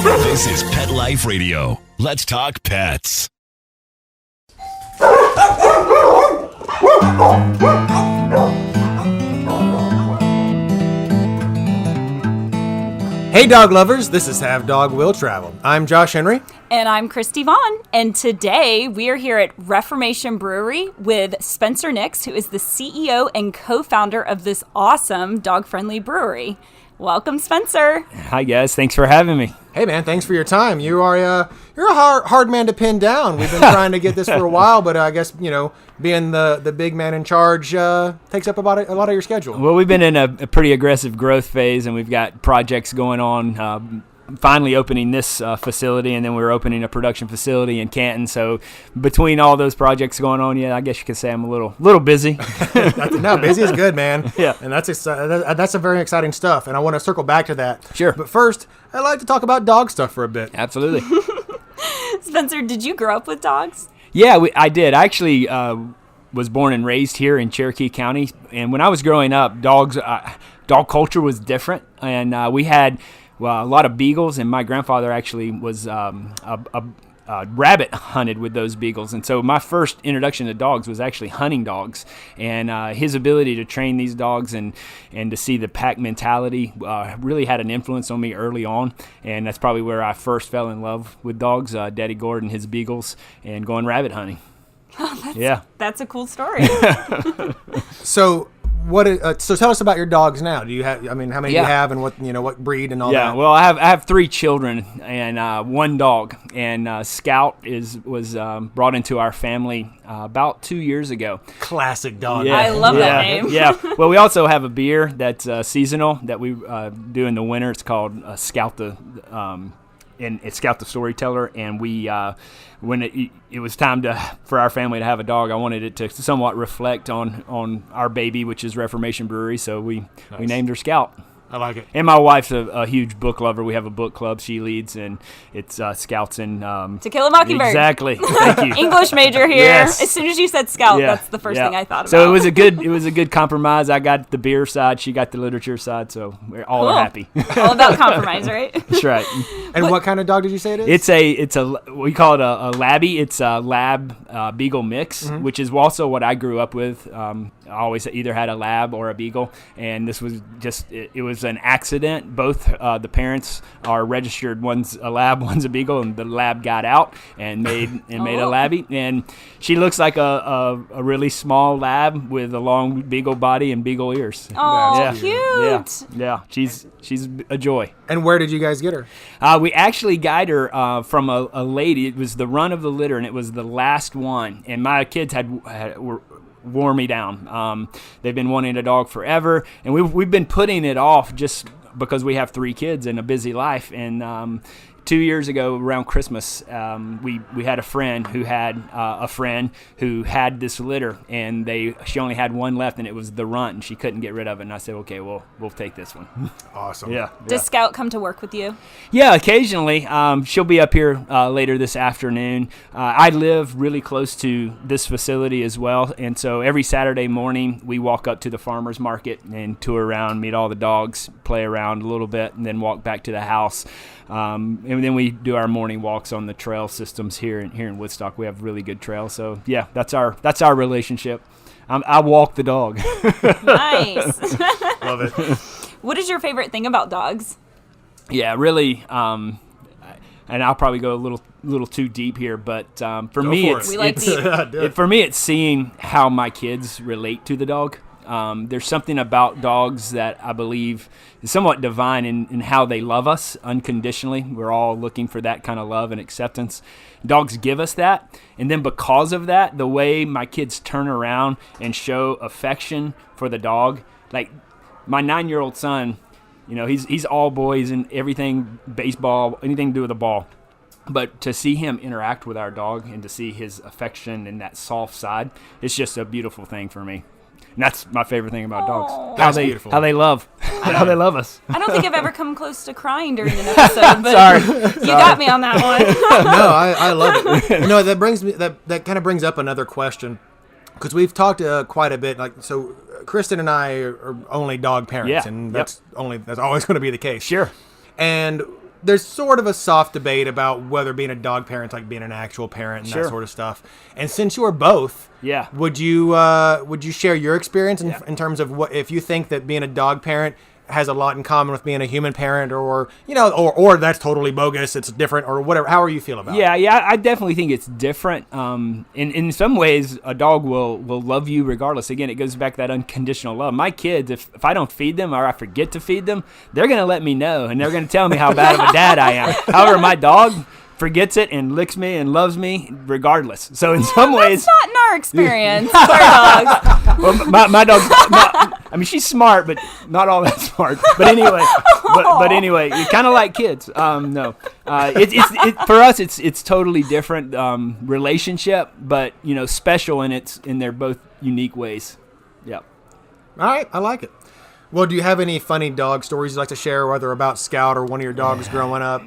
This is Pet Life Radio. Let's talk pets. Hey dog lovers, this is Have Dog Will Travel. I'm Josh Henry. And I'm Christy Vaughn. And today we are here at Reformation Brewery with Spencer Nix, who is the CEO and co-founder of this awesome dog-friendly brewery. Welcome, Spencer. Hi, guys. Thanks for having me. Hey man, thanks for your time. You're a hard man to pin down. We've been trying to get this for a while, but I guess, being the big man in charge takes up about a lot of your schedule. Well, we've been in a pretty aggressive growth phase, and we've got projects going on. Finally opening this facility, and then we're opening a production facility in Canton. So between all those projects going on, I guess you could say I'm a little busy. No, busy is good, man. Yeah. And that's a very exciting stuff, and I want to circle back to that. Sure. But first, I'd like to talk about dog stuff for a bit. Absolutely. Spencer, did you grow up with dogs? Yeah, I did. I actually was born and raised here in Cherokee County, and when I was growing up, dog culture was different, and we had a lot of beagles, and my grandfather actually was rabbit hunted with those beagles. And so my first introduction to dogs was actually hunting dogs, and his ability to train these dogs and to see the pack mentality really had an influence on me early on, and that's probably where I first fell in love with dogs, Daddy Gordon, his beagles, and going rabbit hunting. That's a cool story. So so tell us about your dogs now. Do you have? How many do you have, and what breed and all that? Yeah, well, I have 3 children and 1 dog, and Scout was brought into our family about 2 years ago. Classic dog. I love that name. Yeah. Well, we also have a beer that's seasonal that we do in the winter. It's called Scout it's Scout the Storyteller, and we when it was time for our family to have a dog, I wanted it to somewhat reflect on our baby, which is Reformation Brewery, so we named her Scout. I like it. And my wife's a huge book lover. We have a book club she leads, and it's Scouts and To Kill a Mockingbird. Exactly. Thank you. English major here. Yes. As soon as you said Scout, that's the first thing I thought about. So it was a good compromise. I got the beer side, she got the literature side, so we're all happy. All about compromise, right? That's right. And what kind of dog did you say it is? It's a we call it a labby. It's a lab beagle mix, which is also what I grew up with. I always either had a lab or a beagle, and this was just it was an accident. Both the parents are registered. One's a lab, one's a beagle, and the lab got out and made a labby. And she looks like a really small lab with a long beagle body and beagle ears. Oh, yeah. cute. Yeah. She's a joy. And where did you guys get her? We actually got her from a lady. It was the run of the litter, and it was the last one. And my kids wore me down. They've been wanting a dog forever, and we've been putting it off just because we have 3 kids and a busy life. And 2 years ago around Christmas, we had a friend who had a friend who had this litter, and she only had one left, and it was the runt, and she couldn't get rid of it. And I said, okay, well, we'll take this one. Awesome. Yeah. Does Scout come to work with you? Yeah, occasionally. She'll be up here later this afternoon. I live really close to this facility as well, and so every Saturday morning we walk up to the farmer's market and tour around, meet all the dogs, play around a little bit, and then walk back to the house. And then we do our morning walks on the trail systems here in Woodstock. We have really good trails, so yeah, that's our relationship. I walk the dog. Nice. Love it. What is your favorite thing about dogs? Yeah, really. And I'll probably go a little too deep here, but for me, it's seeing how my kids relate to the dog. There's something about dogs that I believe is somewhat divine in how they love us unconditionally. We're all looking for that kind of love and acceptance. Dogs give us that, and then because of that, the way my kids turn around and show affection for the dog, like my 9-year-old son, he's all boys and everything, baseball, anything to do with the ball. But to see him interact with our dog and to see his affection and that soft side, it's just a beautiful thing for me. And that's my favorite thing about dogs. That's beautiful. How they love us. I don't think I've ever come close to crying during an episode, but Sorry. You got me on that one. No, I love it. That kind of brings up another question, because we've talked quite a bit. So Kristen and I are only dog parents, and that's always going to be the case. Sure. And there's sort of a soft debate about whether being a dog parent's like being an actual parent and Sure. that sort of stuff. And since you are both, Yeah. would you share your experience in terms of what if you think that being a dog parent has a lot in common with being a human parent, or that's totally bogus, it's different, or whatever? How are you feel about it? Yeah, I definitely think it's different. In some ways, a dog will love you regardless. Again, it goes back to that unconditional love. My kids, if I don't feed them or I forget to feed them, they're going to let me know, and they're going to tell me how bad of a dad I am. However, my dog forgets it and licks me and loves me regardless. So in some ways, That's not in our experience. Our dogs. well, my dog's not, I mean, she's smart, but not all that smart. But anyway, but anyway, kind of like kids. No, for us, it's totally different relationship, but special in their both unique ways. Yep. All right, I like it. Well, do you have any funny dog stories you'd like to share, whether about Scout or one of your dogs growing up?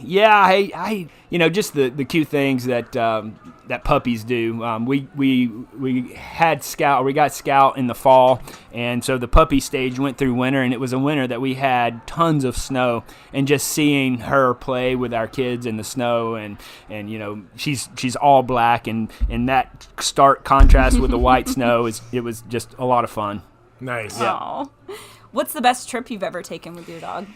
Yeah, I just the cute things that that puppies do. We had Scout, or we got Scout in the fall, and so the puppy stage went through winter, and it was a winter that we had tons of snow, and just seeing her play with our kids in the snow, and she's all black, and that stark contrast with the white snow it was just a lot of fun. Nice. Yeah. Aw. What's the best trip you've ever taken with your dog?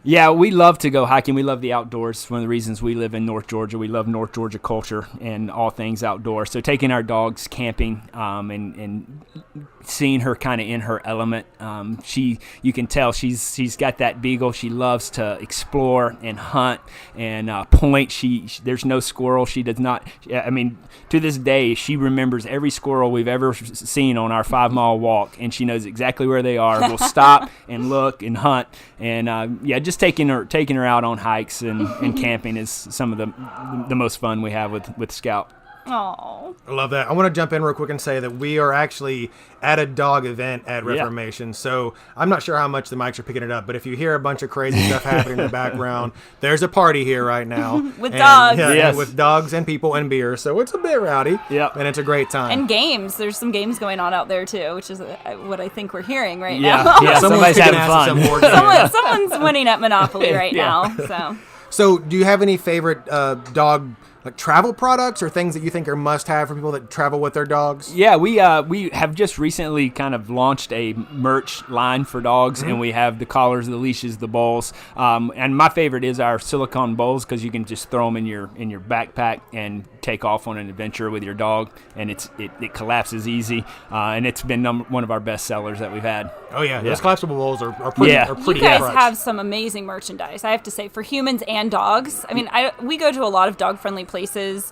Yeah, we love to go hiking. We love the outdoors. One of the reasons we live in North Georgia, we love North Georgia culture and all things outdoors. So taking our dogs camping and seeing her kind of in her element, you can tell she's got that beagle. She loves to explore and hunt and point. There's no squirrel. She does not. I mean, to this day, she remembers every squirrel we've ever seen on our 5-mile walk, and she knows exactly where they are. We'll stop and look and hunt, and just taking her out on hikes and camping is some of the most fun we have with Scout. Oh, I love that. I want to jump in real quick and say that we are actually at a dog event at Reformation. So I'm not sure how much the mics are picking it up, but if you hear a bunch of crazy stuff happening in the background, there's a party here right now. With dogs. Yeah, Yes. with dogs and people and beer. So it's a bit rowdy. Yep. And it's a great time. and games. There's some games going on out there too, which is what I think we're hearing right Yeah, now. yeah. Somebody's kicking having ass at fun. some board game. Someone's winning at Monopoly right Yeah. now. So do you have any favorite dog travel products or things that you think are must-have for people that travel with their dogs? Yeah, we have just recently kind of launched a merch line for dogs, and we have the collars, the leashes, the bowls. And my favorite is our silicone bowls, because you can just throw them in your backpack and take off on an adventure with your dog, and it collapses easy. And it's been one of our best sellers that we've had. Oh yeah, those collapsible bowls are pretty. Yeah. Are pretty You guys clutch. have some amazing merchandise, I have to say, for humans and dogs. I mean, we go to a lot of dog-friendly places,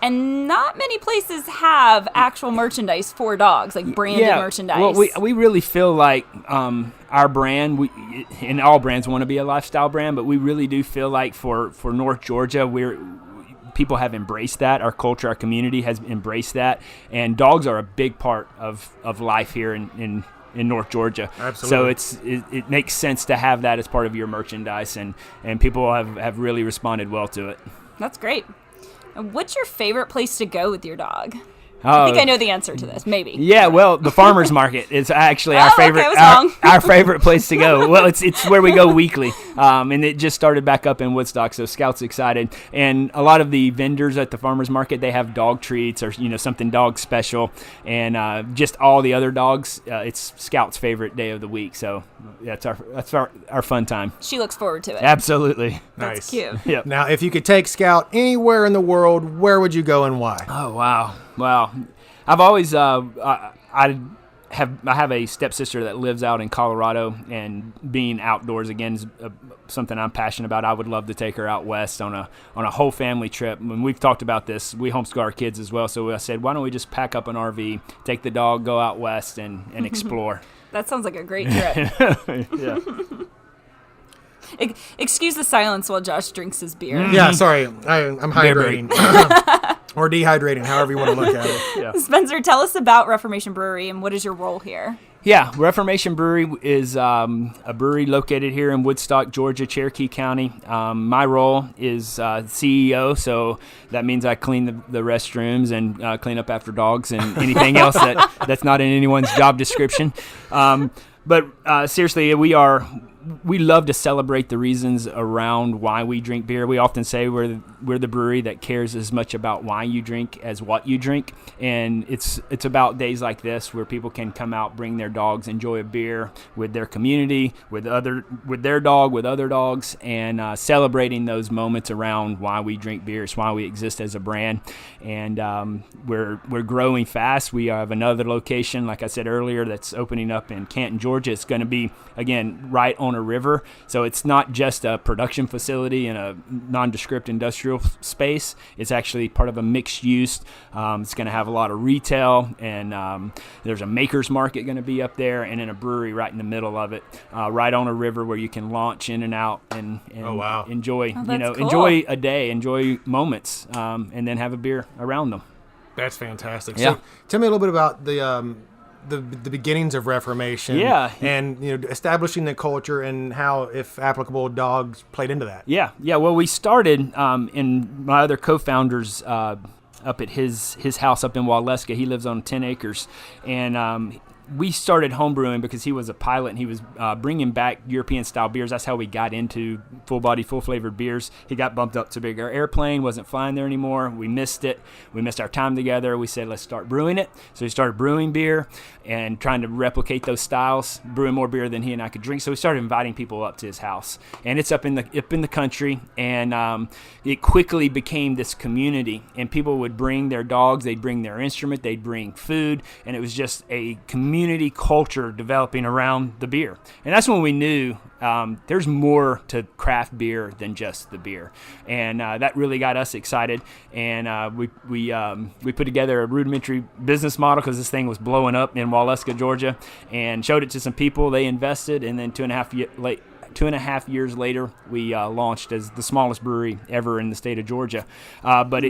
and not many places have actual merchandise for dogs, like branded merchandise. Well, we really feel like our brand, and all brands want to be a lifestyle brand, but we really do feel like for North Georgia, people have embraced that. Our culture, our community has embraced that, and dogs are a big part of life here in North Georgia. Absolutely. So it makes sense to have that as part of your merchandise, and people have really responded well to it. That's great. What's your favorite place to go with your dog? I think I know the answer to this. Maybe. Yeah, well, the farmers market is actually Oh, our okay, favorite. I was wrong. Our favorite place to go. Well, it's where we go weekly, and it just started back up in Woodstock. So Scout's excited, and a lot of the vendors at the farmers market, they have dog treats or something dog special, and just all the other dogs. It's Scout's favorite day of the week. So that's our fun time. She looks forward to it. Absolutely. That's Nice. cute. Yep. Now, if you could take Scout anywhere in the world, where would you go and why? Oh wow. I've always I have a stepsister that lives out in Colorado, and being outdoors again is something I'm passionate about. I would love to take her out west on a whole family trip. When we've talked about this, we homeschool our kids as well. So I said, why don't we just pack up an RV, take the dog, go out west, and explore. That sounds like a great trip. Yeah. Excuse the silence while Josh drinks his beer. Yeah, sorry, I'm hydrating. Or dehydrating, however you want to look at it. Yeah. Spencer, tell us about Reformation Brewery and what is your role here? Yeah, Reformation Brewery is a brewery located here in Woodstock, Georgia, Cherokee County. My role is CEO, so that means I clean the restrooms and clean up after dogs and anything else that's not in anyone's job description. But seriously, we are we love to celebrate the reasons around why we drink beer. We often say we're the brewery that cares as much about why you drink as what you drink, and it's about days like this where people can come out, bring their dogs, enjoy a beer with their community, with their dog, with other dogs, and celebrating those moments around why we drink beer. It's why we exist as a brand, and we're growing fast. We have another location, like I said earlier, that's opening up in Canton, Georgia. It's going to be, again, right on a river, so it's not just a production facility in a nondescript industrial space. It's actually part of a mixed use. It's going to have a lot of retail, and there's a maker's market going to be up there, and then a brewery right in the middle of it, right on a river where you can launch in and out and enjoy cool. enjoy a day, enjoy moments, and then have a beer around them. That's fantastic. Yeah. So tell me a little bit about the beginnings of Reformation, and establishing the culture and how, if applicable, dogs played into that. Yeah. Well, we started in my other co-founders up at his house up in Waleska. He lives on 10 acres, and we started homebrewing because he was a pilot and he was bringing back European-style beers. That's how we got into full-body, full-flavored beers. He got bumped up to a bigger airplane, wasn't flying there anymore. We missed it. We missed our time together. We said, let's start brewing it. So we started brewing beer and trying to replicate those styles, brewing more beer than he and I could drink. So we started inviting people up to his house. And it's up in the country, and it quickly became this community. And people would bring their dogs, they'd bring their instrument, they'd bring food, and it was just a community culture developing around the beer. And that's when we knew there's more to craft beer than just the beer, and that really got us excited. And we put together a rudimentary business model because this thing was blowing up in Waleska, Georgia, and showed it to some people. They invested, and then 2.5 years later, we launched as the smallest brewery ever in the state of Georgia. But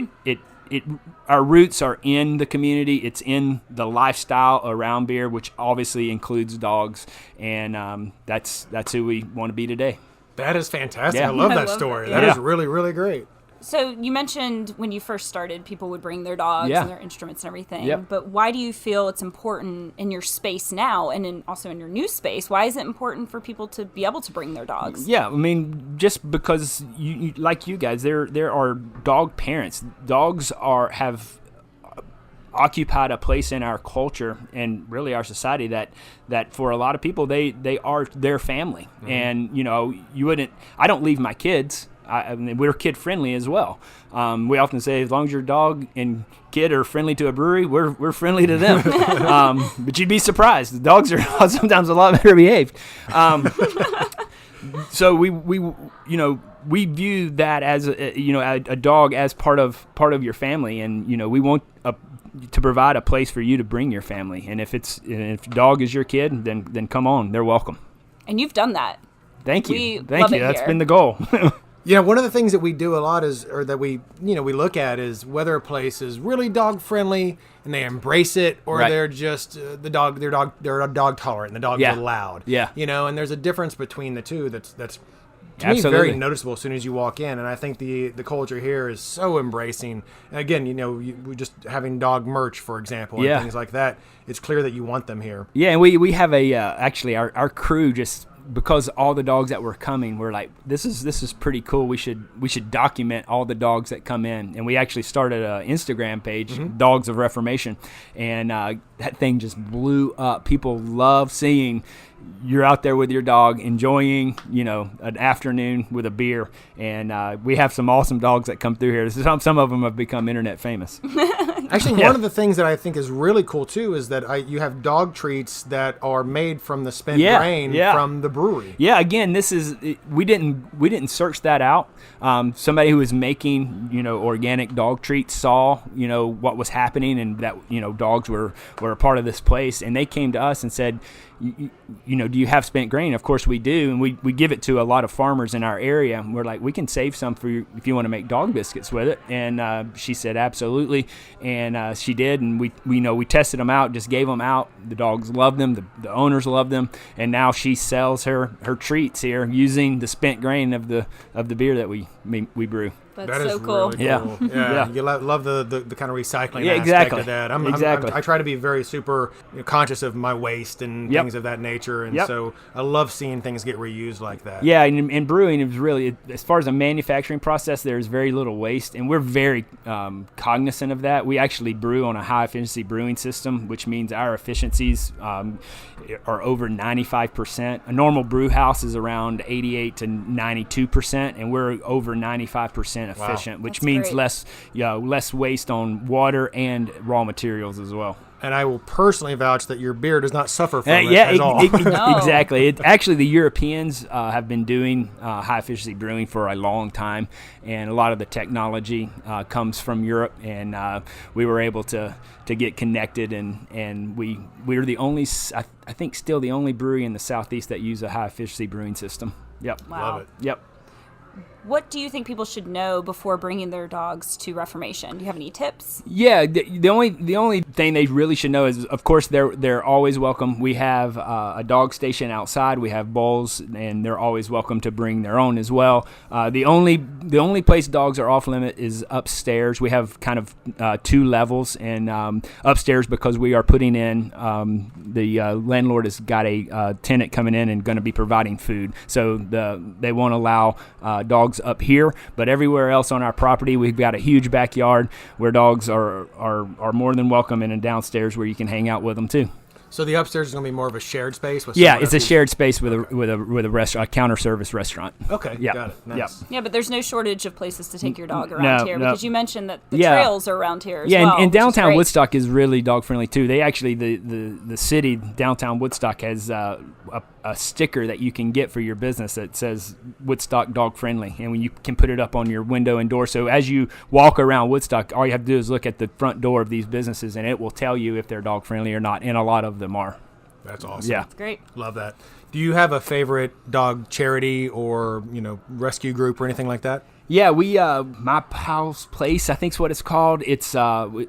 our roots are in the community. It's in the lifestyle around beer, which obviously includes dogs, and that's who we want to be today. That is fantastic. Yeah. I love that story. That is really, really great. So you mentioned when you first started, people would bring their dogs and their instruments and everything. Yep. But why do you feel it's important in your space now, and also in your new space? Why is it important for people to be able to bring their dogs? Yeah, I mean, just because you like you guys, there are dog parents. Dogs have occupied a place in our culture and really our society that for a lot of people they are their family. Mm-hmm. And I don't leave my kids. I mean, we're kid friendly as well. We often say, as long as your dog and kid are friendly to a brewery, we're friendly to them. But you'd be surprised. The dogs are sometimes a lot better behaved. So we view that as a dog as part of your family, and we want to provide a place for you to bring your family. And if dog is your kid, then come on, they're welcome. And you've done that. Thank you. We Thank you. That's been the goal. Yeah, one of the things that we do a lot we look at is whether a place is really dog friendly and they embrace it, or they're just they're dog tolerant and the dogs are loud. Yeah. And there's a difference between the two that's to Absolutely. me very noticeable as soon as you walk in. And I think the culture here is so embracing. And again, we're just having dog merch, for example, and things like that. It's clear that you want them here. Yeah, and we have actually our crew, just because all the dogs that were coming, we're like, this is pretty cool. We should document all the dogs that come in, and we actually started an Instagram page, mm-hmm. Dogs of Reformation, and that thing just blew up. People love seeing you're out there with your dog enjoying, an afternoon with a beer, and we have some awesome dogs that come through here. Some of them have become internet famous. Actually, one of the things that I think is really cool too is that you have dog treats that are made from the spent grain from the brewery. Yeah, again, we didn't search that out. Somebody who was making organic dog treats saw what was happening, and that dogs were a part of this place, and they came to us and said, do you have spent grain? Of course we do, and we give it to a lot of farmers in our area. And we're like, we can save some for you if you want to make dog biscuits with it. And she said absolutely, and she did. And we tested them out, just gave them out. The dogs loved them, the owners loved them, and now she sells her treats here using the spent grain of the beer that we brew. That's so cool. Really cool. Yeah. You love the kind of recycling aspect exactly. of that. I try to be very super conscious of my waste and things of that nature, and so I love seeing things get reused like that. Yeah, and brewing is really, as far as a manufacturing process, there's very little waste, and we're very cognizant of that. We actually brew on a high-efficiency brewing system, which means our efficiencies are over 95%. A normal brew house is around 88 to 92%, and we're over 95% efficient, which means less waste on water and raw materials as well. And I will personally vouch that your beer does not suffer from it at all. No. Exactly. Actually, the Europeans have been doing high-efficiency brewing for a long time, and a lot of the technology comes from Europe, and we were able to get connected, and we were the only, I think still the only brewery in the Southeast that use a high-efficiency brewing system. Yep. Wow. Love it. Yep. What do you think people should know before bringing their dogs to Reformation? Do you have any tips? Yeah, the only thing they really should know is, of course, they're always welcome. We have a dog station outside. We have bowls, and they're always welcome to bring their own as well. The only place dogs are off limit is upstairs. We have kind of 2 levels, and upstairs, because we are putting in the landlord has got a tenant coming in and going to be providing food, so they won't allow dogs up here, but everywhere else on our property we've got a huge backyard where dogs are more than welcome, and downstairs where you can hang out with them too. So the upstairs is going to be more of a shared space with it's a shared space with a restaurant, a counter service restaurant. Okay, got it. Nice. Yeah, but there's no shortage of places to take your dog around here, because you mentioned that the trails are around here as well. And downtown Woodstock is really dog friendly too. They actually the city downtown Woodstock has a sticker that you can get for your business that says Woodstock dog friendly, and when you can put it up on your window and door. So as you walk around Woodstock, all you have to do is look at the front door of these businesses, and it will tell you if they're dog friendly or not. And a lot of them are. That's awesome. Yeah, that's great. Love that. Do you have a favorite dog charity or rescue group or anything like that? Yeah, we My Pal's Place, I think is what it's called. It's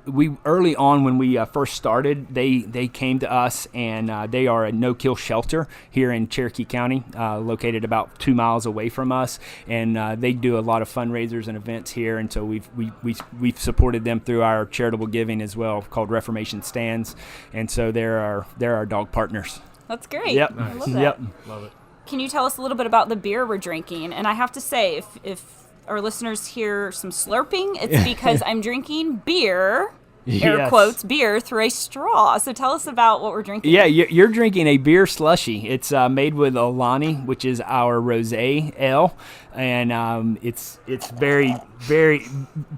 we early on when we first started, they came to us, and they are a no-kill shelter here in Cherokee County, located about 2 miles away from us, and they do a lot of fundraisers and events here, and so we've supported them through our charitable giving as well, called Reformation Stands, and so they're our dog partners. That's great. Yep. I love that. Yep. Love it. Can you tell us a little bit about the beer we're drinking? And I have to say, if our listeners hear some slurping, it's because I'm drinking beer, air quotes, beer, through a straw. So tell us about what we're drinking. Yeah, you're drinking a beer slushy. It's made with Olani, which is our rosé ale, and it's very, very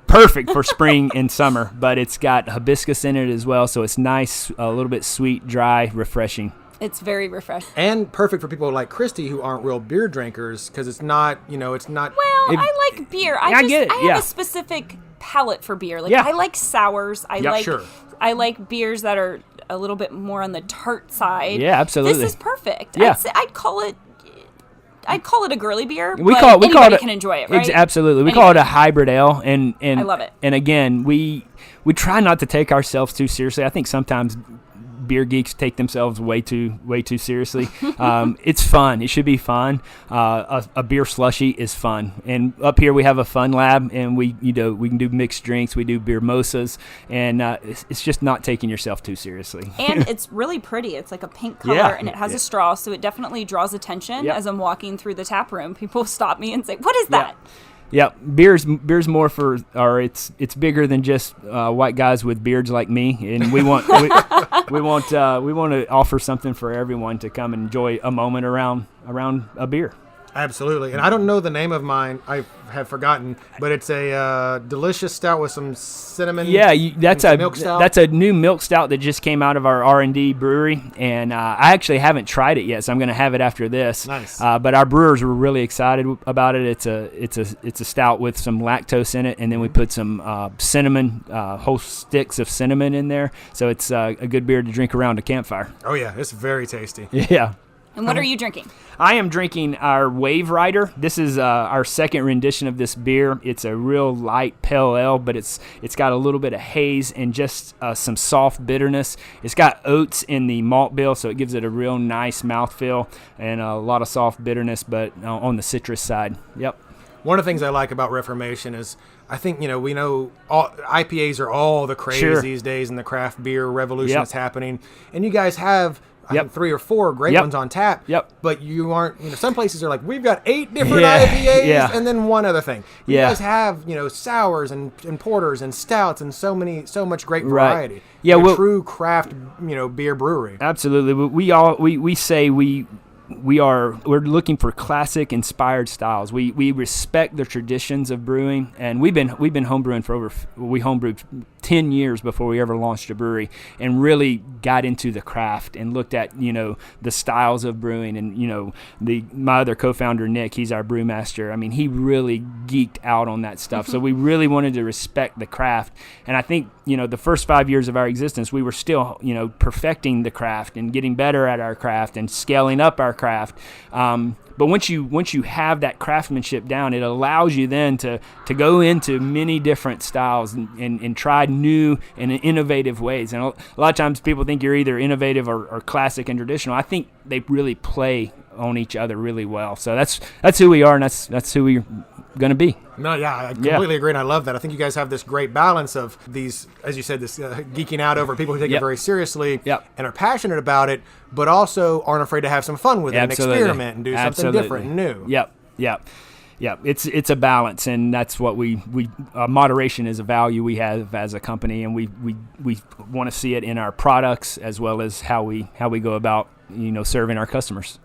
perfect for spring and summer, but it's got hibiscus in it as well, so it's nice, a little bit sweet, dry, refreshing. It's very refreshing. And perfect for people like Christy who aren't real beer drinkers, because it's not. Well, I like beer. I have a specific palate for beer. I like sours. I like beers that are a little bit more on the tart side. Yeah, absolutely. This is perfect. Yeah. I'd call it a girly beer. We but call anybody can enjoy it, right? Absolutely. We call it a hybrid ale, and I love it. And again, we try not to take ourselves too seriously. I think sometimes beer geeks take themselves way too seriously. It's fun. It should be fun. A beer slushy is fun. And up here we have a fun lab, and we can do mixed drinks. We do beer mimosas, and it's just not taking yourself too seriously. And it's really pretty. It's like a pink color, and it has a straw, so it definitely draws attention. As I'm walking through the tap room, people stop me and say, "What is that?" Yeah, beer's more for, or it's bigger than just white guys with beards like me, and we want to offer something for everyone to come and enjoy a moment around a beer. Absolutely. And I don't know the name of mine. I have forgotten, but it's a delicious stout with some cinnamon. Yeah, that's a milk stout. That's a new milk stout that just came out of our R&D brewery, and I actually haven't tried it yet, so I'm going to have it after this. Nice. But our brewers were really excited about it. It's a stout with some lactose in it, and then we put some cinnamon, whole sticks of cinnamon in there, so it's a good beer to drink around a campfire. Oh yeah, it's very tasty. Yeah. And what are you drinking? I am drinking our Wave Rider. This is our second rendition of this beer. It's a real light pale ale, but it's got a little bit of haze and just some soft bitterness. It's got oats in the malt bill, so it gives it a real nice mouthfeel and a lot of soft bitterness, but on the citrus side. Yep. one of the things I like about Reformation is I think, we know IPAs are all the craze these days in the craft beer revolution that's happening. And you guys have I think 3 or 4 great ones on tap. But you aren't, some places are like, we've got 8 different IPAs and then one other thing. You guys have, sours and porters and stouts and so much great variety. Right. Yeah, a true craft, beer brewery. Absolutely. We say we're looking for classic inspired styles. We respect the traditions of brewing, and we've been homebrewing we homebrewed 10 years before we ever launched a brewery, and really got into the craft and looked at the styles of brewing. And my other co-founder Nick, he's our brewmaster. I mean, he really geeked out on that stuff. So we really wanted to respect the craft, and I think the first 5 years of our existence, we were still perfecting the craft and getting better at our craft and scaling up our craft. But once you have that craftsmanship down, it allows you then to go into many different styles and try new and innovative ways. And a lot of times people think you're either innovative or classic and traditional. I think they really play on each other really well. So that's who we are, and that's who we're going to be. No, I completely agree, and I love that. I think you guys have this great balance of these, as you said, this geeking out over people who take it very seriously and are passionate about it, but also aren't afraid to have some fun with it and experiment and do something different and new. Yep. It's a balance, and that's what we moderation is a value we have as a company, and we want to see it in our products as well as how we go about serving our customers.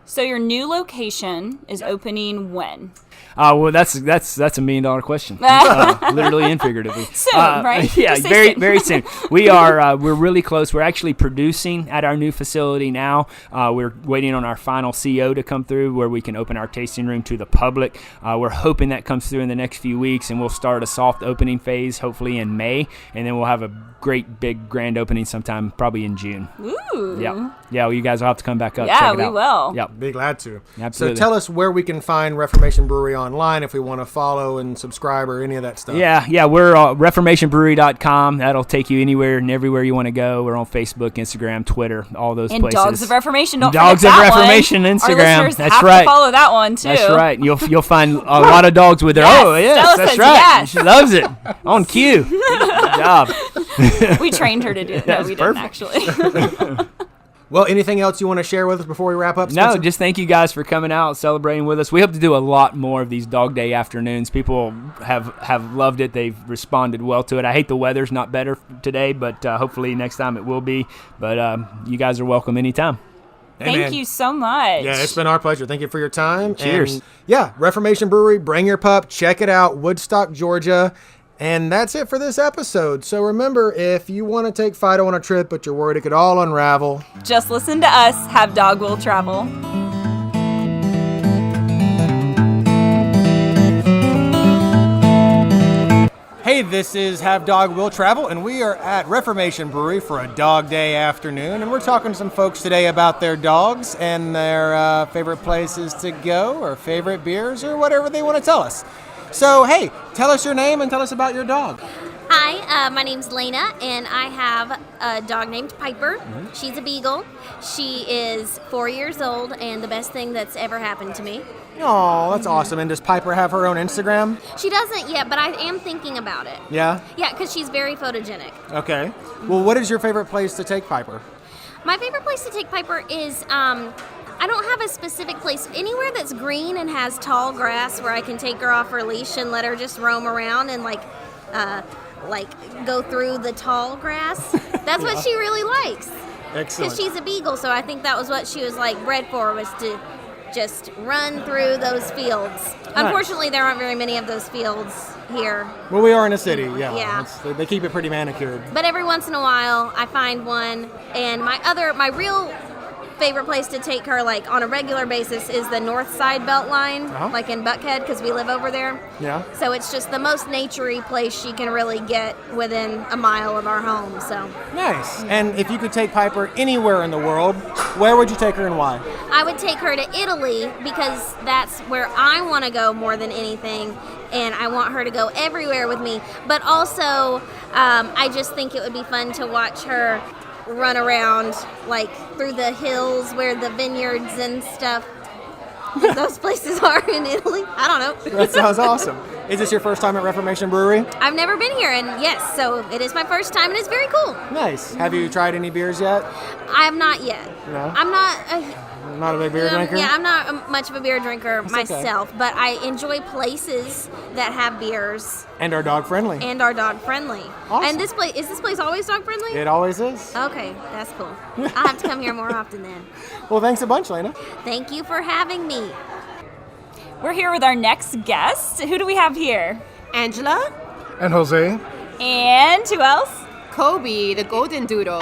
So your new location is opening when? Well, that's a $1 million question, literally and figuratively. Soon, right? Yeah, very soon. Very soon. We're really close. We're actually producing at our new facility now. We're waiting on our final CO to come through where we can open our tasting room to the public. We're hoping that comes through in the next few weeks, and we'll start a soft opening phase hopefully in May, and then we'll have a great big grand opening sometime probably in June. Ooh. Yeah. Well, you guys will have to come back up. Yeah, check it we out. will. Yeah. Be glad to. Absolutely. So tell us where we can find Reformation Brewery online if we want to follow and subscribe or any of that stuff. Yeah, we're ReformationBrewery.com. That'll take you anywhere and everywhere you want to go. We're on Facebook, Instagram, Twitter, all those places. And Dogs of Reformation, don't Dogs forget that of Reformation one. Instagram. Our listeners That's have right. to follow that one too. That's right. You'll find a lot of dogs with their Stella that's says right. yes. She loves it. On cue. Good job. We trained her to do it. No, we didn't actually. Well, anything else you want to share with us before we wrap up, Spencer? No, just thank you guys for coming out, celebrating with us. We hope to do a lot more of these Dog Day afternoons. People have loved it. They've responded well to it. I hate the weather's not better today, but hopefully next time it will be. But you guys are welcome anytime. Thank you so much. Yeah, it's been our pleasure. Thank you for your time. Cheers. And Reformation Brewery, bring your pup, check it out, Woodstock, Georgia. And that's it for this episode. So remember, if you want to take Fido on a trip, but you're worried it could all unravel, just listen to us. Have Dog Will Travel. Hey, this is Have Dog Will Travel, and we are at Reformation Brewery for a Dog Day afternoon, and we're talking to some folks today about their dogs and their favorite places to go, or favorite beers, or whatever they want to tell us. So, hey, tell us your name and tell us about your dog. Hi, my name's Lena, and I have a dog named Piper. Mm-hmm. She's a beagle. She is 4 years old, and the best thing that's ever happened to me. Oh, that's awesome. And does Piper have her own Instagram? She doesn't yet, but I am thinking about it. Yeah? Yeah, because she's very photogenic. Okay. Well, what is your favorite place to take Piper? My favorite place to take Piper is... I don't have a specific place. Anywhere that's green and has tall grass where I can take her off her leash and let her just roam around and go through the tall grass. That's what she really likes. Excellent. Because she's a beagle, so I think that was what she was bred for, was to just run through those fields. Nice. Unfortunately, there aren't very many of those fields here. Well, we are in a city, yeah. Yeah. They keep it pretty manicured. But every once in a while, I find one, and my real favorite place to take her on a regular basis is the North Side Beltline, in Buckhead, because we live over there. Yeah. So it's just the most naturey place she can really get within a mile of our home. So nice. And if you could take Piper anywhere in the world, where would you take her and why? I would take her to Italy because that's where I want to go more than anything, and I want her to go everywhere with me. But also, I just think it would be fun to watch her run around through the hills where the vineyards and stuff those places are in Italy. I don't know. That sounds awesome. Is this your first time at Reformation Brewery? I've never been here, and yes, so it is my first time, and it's very cool. Nice. Have you tried any beers yet? I have not yet. No? I'm not Not a big beer drinker? Yeah, I'm not much of a beer drinker myself, but I enjoy places that have beers. And are dog friendly. Awesome. And is this place always dog friendly? It always is. Okay, that's cool. I'll have to come here more often then. Well, thanks a bunch, Lena. Thank you for having me. We're here with our next guest. Who do we have here? Angela. And Jose. And who else? Kobe, the golden doodle.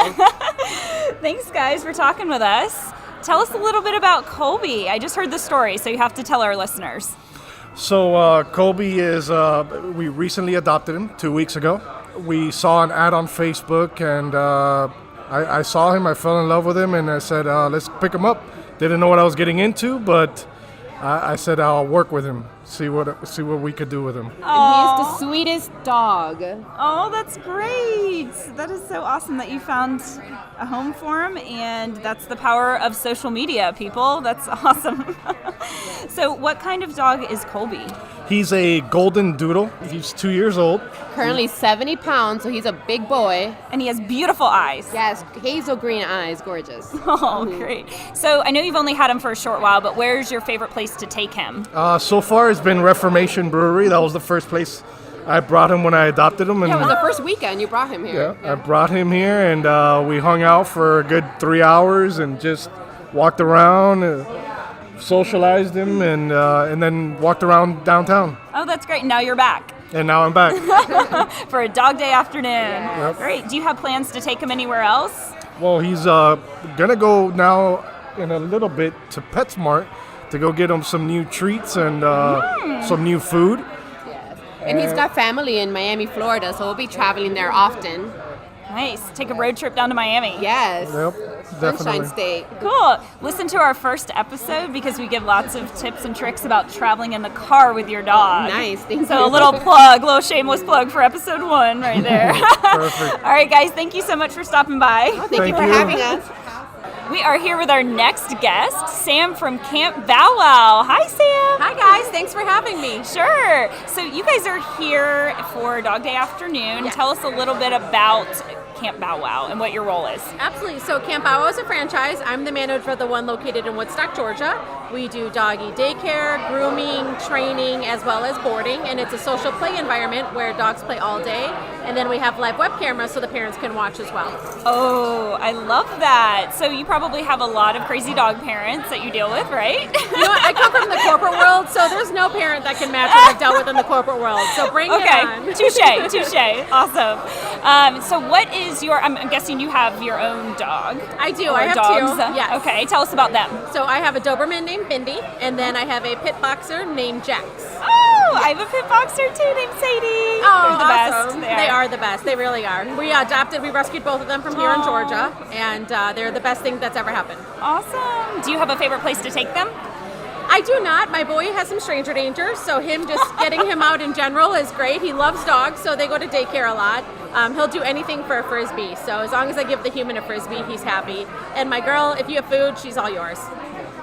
Thanks, guys, for talking with us. Tell us a little bit about Colby. I just heard the story, so you have to tell our listeners. So Colby is, we recently adopted him 2 weeks ago. We saw an ad on Facebook, and I saw him, I fell in love with him, and I said, let's pick him up. Didn't know what I was getting into, but I said I'll work with him, see what we could do with him. And he is the sweetest dog. Oh, that's great. That is so awesome that you found a home for him, and that's the power of social media, people. That's awesome. So what kind of dog is Colby? He's a golden doodle. He's 2 years old. Currently 70 pounds, so he's a big boy. And he has beautiful eyes. Yes, hazel green eyes, gorgeous. Oh, great. So I know you've only had him for a short while, but where's your favorite place to take him? So far it's been Reformation Brewery. That was the first place I brought him when I adopted him. And Yeah, it was the first weekend you brought him here. I brought him here, and we hung out for a good 3 hours and just walked around, socialized him, and then walked around downtown. Oh, that's great. Now you're back. And now I'm back. For a dog day afternoon. Yep. Great. Do you have plans to take him anywhere else? Well, he's gonna go now in a little bit to PetSmart to go get him some new treats and some new food. Yes. And he's got family in Miami, Florida, so we'll be traveling there often. Nice. Take a road trip down to Miami. Yes. Yep, Sunshine definitely. State. Cool. Listen to our first episode because we give lots of tips and tricks about traveling in the car with your dog. Nice. Thank So you. a little shameless plug for episode 1 right there. Perfect. All right, guys. Thank you so much for stopping by. Thank you for you. having us. We are here with our next guest, Sam from Camp Bow Wow. Hi, Sam. Hi guys, thanks for having me. Sure. So you guys are here for Dog Day Afternoon. Tell us a little bit about Camp Bow Wow and what your role is. Absolutely. So Camp Bow Wow is a franchise. I'm the manager for the one located in Woodstock, Georgia. We do doggy daycare, grooming, training, as well as boarding, and it's a social play environment where dogs play all day. And then we have live web cameras so the parents can watch as well. Oh, I love that. So you probably have a lot of crazy dog parents that you deal with, right? You know what? I come from the corporate world, so there's no parent that can match what I've dealt with in the corporate world. So bring it on. Okay, touche. Awesome. So what is I'm guessing you have your own dog. I do. Or I have dogs. two. Yes. Okay, tell us about them. So I have a Doberman named Bindi, and then I have a pit boxer named Jax. Oh, I have a pit boxer too named Sadie. Oh, They're the awesome. best. They are the best. They really are. We rescued both of them from here in Georgia, and they're the best thing that's ever happened. Awesome. Do you have a favorite place to take them? I do not. My boy has some stranger danger, so just getting him out in general is great. He loves dogs, so they go to daycare a lot. He'll do anything for a Frisbee, so as long as I give the human a Frisbee, he's happy. And my girl, if you have food, she's all yours.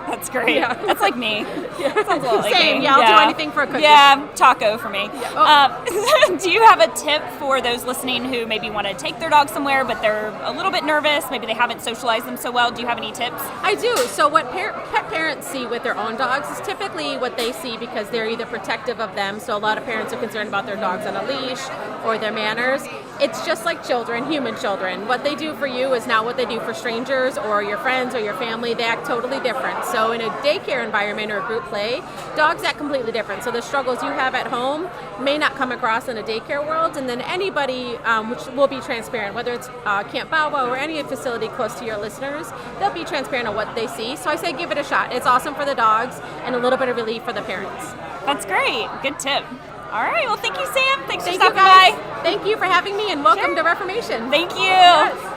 That's great. Yeah. That's like me. That sounds a lot like Same. me. Yeah, I'll do anything for a cookie. Yeah, taco for me. Oh. Do you have a tip for those listening who maybe want to take their dog somewhere, but they're a little bit nervous? Maybe they haven't socialized them so well. Do you have any tips? I do. So what pet parents see with their own dogs is typically what they see because they're either protective of them. So a lot of parents are concerned about their dogs on a leash or their manners. It's just like children, human children. What they do for you is not what they do for strangers or your friends or your family. They act totally different. So in a daycare environment or a group play, dogs act completely different. So the struggles you have at home may not come across in a daycare world. And then anybody, which will be transparent, whether it's Camp Bow Wow or any facility close to your listeners, they'll be transparent on what they see. So I say give it a shot. It's awesome for the dogs and a little bit of relief for the parents. That's great. Good tip. All right. Well, thank you, Sam. Thanks for Thank you stopping guys. by. Thank you for having me and welcome to Reformation. Thank you. Yes.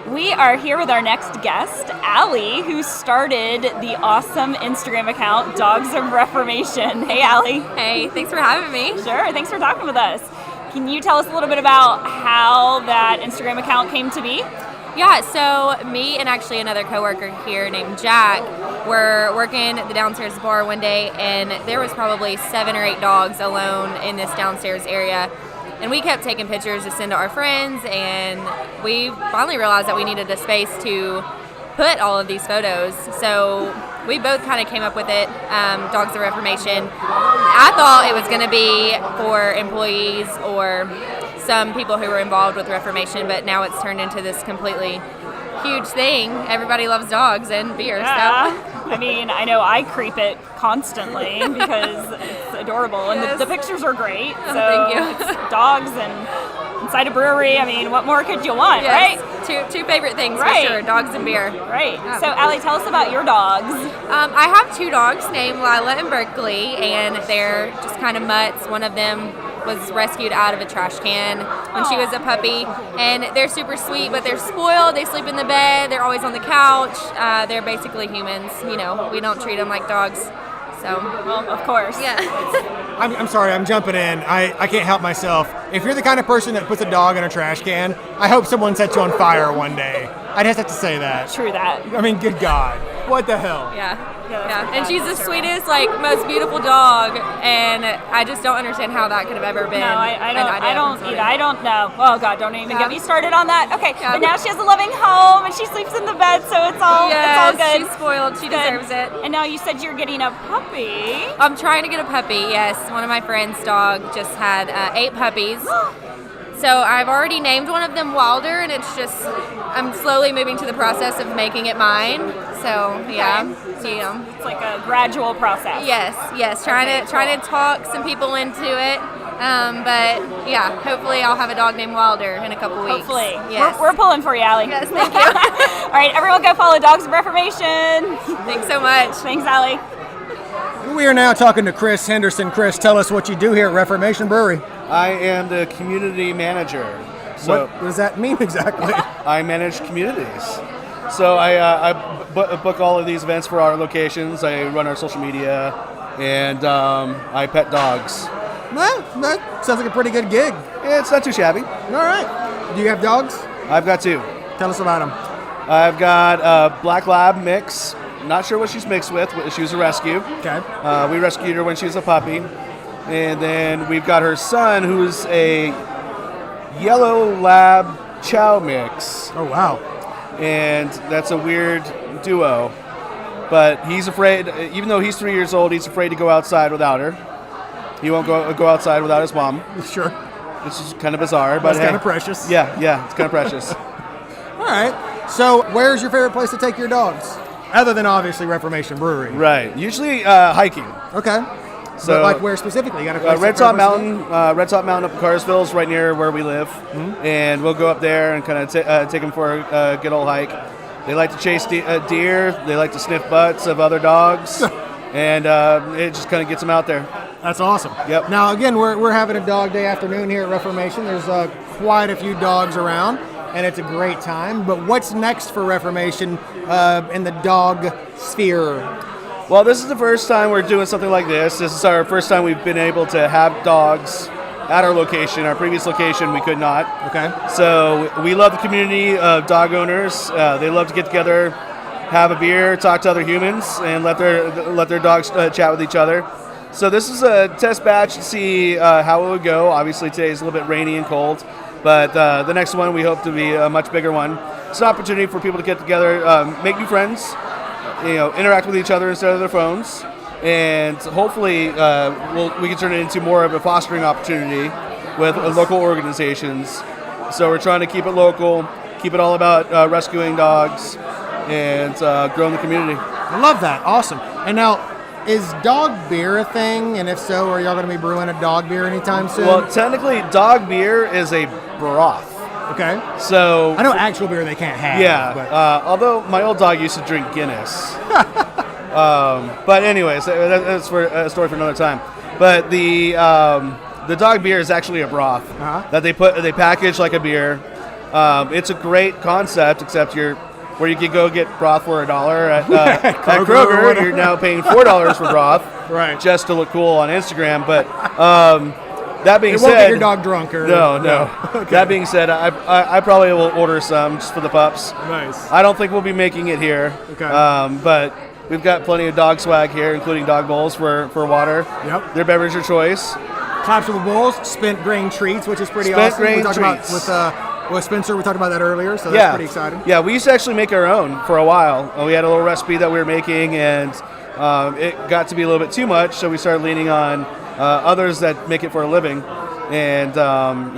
We are here with our next guest, Allie, who started the awesome Instagram account, Dogs of Reformation. Hey, Allie. Hey, thanks for having me. Sure, thanks for talking with us. Can you tell us a little bit about how that Instagram account came to be? Yeah, so me and actually another coworker here named Jack were working the downstairs bar one day, and there was probably 7 or 8 dogs alone in this downstairs area. And we kept taking pictures to send to our friends, and we finally realized that we needed a space to put all of these photos. So we both kind of came up with it, Dogs of Reformation. I thought it was going to be for employees or some people who were involved with Reformation, but now it's turned into this completely huge thing. Everybody loves dogs and beer. Yeah. So. I mean, I know I creep it constantly because it's adorable, and yes. the pictures are great. So thank you. It's dogs and inside a brewery. I mean, what more could you want, yes. right? Two favorite things right. for sure, dogs and beer. Right. So, Allie, tell us about your dogs. I have 2 dogs named Lila and Berkeley, and they're just kind of mutts. One of them was rescued out of a trash can when she was a puppy, and they're super sweet, but they're spoiled. They sleep in the bed. They're always on the couch. They're basically humans. You know, we don't treat them like dogs. So, well, of course. Yeah. I'm sorry, I'm jumping in. I can't help myself. If you're the kind of person that puts a dog in a trash can, I hope someone sets you on fire one day. I just have to say that. True that. I mean, good God. What the hell? Yeah. And she's the sweetest, like, most beautiful dog, and I just don't understand how that could have ever been. No, I don't either. I don't know. Oh God, don't even get me started on that. Okay, but now she has a loving home and she sleeps in the bed, so it's all good. She's spoiled. She deserves it. And now you said you're getting a puppy. I'm trying to get a puppy. Yes, one of my friend's dog just had 8 puppies. So I've already named one of them Wilder, and it's just I'm slowly moving to the process of making it mine. So yeah. It's like a gradual process. Yes. Trying to talk some people into it. But yeah, hopefully I'll have a dog named Wilder in a couple weeks. Hopefully. Yes. We're pulling for you, Allie. Yes, thank you. All right, everyone go follow Dogs of Reformation. Thanks so much. Thanks, Allie. We are now talking to Chris Henderson. Chris, tell us what you do here at Reformation Brewery. I am the community manager. So what does that mean exactly? I manage communities. So I book all of these events for our locations. I run our social media, and I pet dogs. Well, that sounds like a pretty good gig. Yeah, it's not too shabby. All right. Do you have dogs? I've got 2. Tell us about them. I've got a Black Lab mix. Not sure what she's mixed with. She was a rescue. Okay. We rescued her when she was a puppy. And then we've got her son, who's a Yellow Lab Chow mix. Oh, wow. And that's a weird duo. But he's afraid, even though he's 3 years old, he's afraid to go outside without her. He won't go outside without his mom. Sure. This is kind of bizarre, but that's kind of precious. Yeah, it's kind of precious. All right. So where's your favorite place to take your dogs? Other than obviously Reformation Brewery. Right. Usually hiking. Okay. So, but like where specifically? You got a place Red Top Mountain. Red Top Mountain up in Carsville is right near where we live, and we'll go up there and kind of take them for a good old hike. They like to chase deer. They like to sniff butts of other dogs, and it just kind of gets them out there. That's awesome. Yep. Now again, we're having a dog day afternoon here at Reformation. There's quite a few dogs around, and it's a great time. But what's next for Reformation in the dog sphere? Well, this is the first time we're doing something like this. This is our first time we've been able to have dogs at our location. Our previous location, we could not. Okay. So we love the community of dog owners. They love to get together, have a beer, talk to other humans, and let their dogs chat with each other. So this is a test batch to see how it would go. Obviously, today is a little bit rainy and cold, but the next one we hope to be a much bigger one. It's an opportunity for people to get together, make new friends, interact with each other instead of their phones, and hopefully we can turn it into more of a fostering opportunity with local organizations. So we're trying to keep it local, keep it all about rescuing dogs, and growing the community. I love that. Awesome. And now, is dog beer a thing? And if so, are y'all going to be brewing a dog beer anytime soon? Well, technically, dog beer is a broth. Okay. So I know actual beer they can't have. Yeah. But. Although my old dog used to drink Guinness. But anyways, that's for a story for another time. But the dog beer is actually a broth that they package like a beer. It's a great concept, except where you can go get broth for $1 at Kroger. You're now paying $4 for broth, right? Just to look cool on Instagram. But That being it said, won't get your dog drunk or no. Okay. That being said, I probably will order some just for the pups. Nice. I don't think we'll be making it here. Okay. But we've got plenty of dog swag here, including dog bowls for water. Yep. Their beverage of choice. Collapsible bowls, spent grain treats, which is pretty Spent awesome. grain We talked treats. about with Spencer. We talked about that earlier, so that's pretty exciting. Yeah, we used to actually make our own for a while. We had a little recipe that we were making, and it got to be a little bit too much, so we started leaning on others that make it for a living. And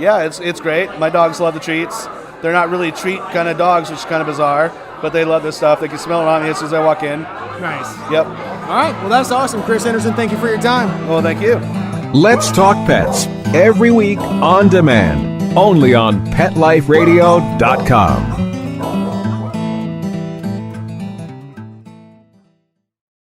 it's great. My dogs love the treats. They're not really treat kind of dogs, which is kind of bizarre, but they love this stuff. They can smell it on me as soon as I walk in. Nice. Yep. All right. Well, that's awesome. Chris Henderson, thank you for your time. Well, thank you. Let's Talk Pets, every week on demand, only on PetLifeRadio.com.